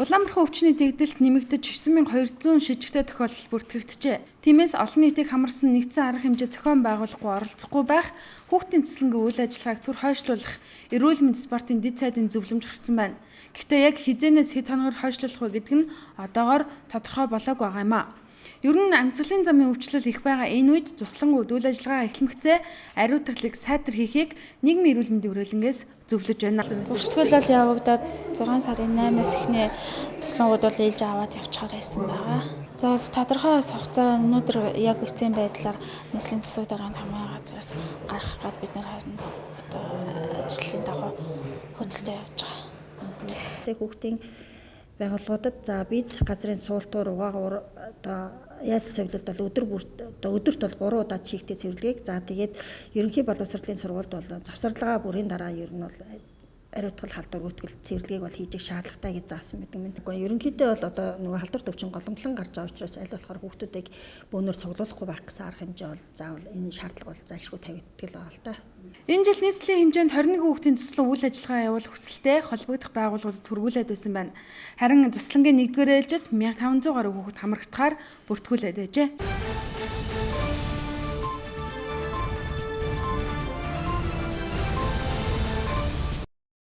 Улаанбархан өвчний дэгдэлт нэмэгдэж 9200 шижигтэй тохиолдол бүртгэгджээ. Тиймээс олон нийтийг хамарсан нэгдсэн арга хэмжээ зохион байгуулахгүй оролцохгүй байх, хүүхдийн цэцлэнгийн үйл ажиллагааг түр хойшлуулах эрүүл мэндийн спортын дэд сайдын зөвлөмж гарсан байна. Гэхдээ яг хизээнээс хэд хоногор хойшлуулах вэ гэдэг нь одоогоор тодорхой болоогүй байгаа юм а. Ер нь амьсгалын замын өвчлөл их байгаа энэ үед туслангууд үйл ажиллагаа эхлэмэгцээ ариутгалыг сайтар хийхийг нийгмийн эрүүл мэндийн хүрээлэнгээс зөвлөж байна. Бүртгэл бол явагдаад 6 сарын 8-аас эхнээ туслангууд бол ээлж аваад явчихаар байсан байгаа. За бас тодорхой хугацаа өнөөдөр яг үсгийн байдлаар нийслэлийн засаг дарганы хамгаалалт газраас гаргах гээд бид нар харин одоо ажлын дагуу хөдөлтөд явж байгаа. Тэг хүүхдийн байгууллагуудад за бизнес газрын суултуур угаагуур одоо яасан цэвэрлэлд бол өдөрт бол 3 удаа чигтээ цэвэрлэгийг за тэгээд ерөнхий боловсролын сургуульд бол завсарлагаа бүрийн дараа ер нь бол ариутгал халдвар гүйтгэл цэвэрлэгийг бол хийж шаардлагатай гэж заасан байдаг юм. Тэгэхгүй ерөнхийдөө бол одоо нөгөө халдвар төвчин голомтлон гарч байгаа учраас аль болохоор хүүхдүүдийг бөөнөр цуглуулахгүй байх гэсэн арга хэмжээ бол заавал энэ шаардлага бол зайлшгүй тавигддаг л байгаа л да. Энэ жил нийслэлийн хэмжээнд 21 хүүхдийн туслан үйл ажиллагаа явуулах хүсэлтэй холбогдох байгууллагуудад хүргүүлээд байсан байна. Харин туслангийн 1-р ээлжид 1500 гаруй хүүхэд хамрагдахаар бүртгүүлээд байжээ.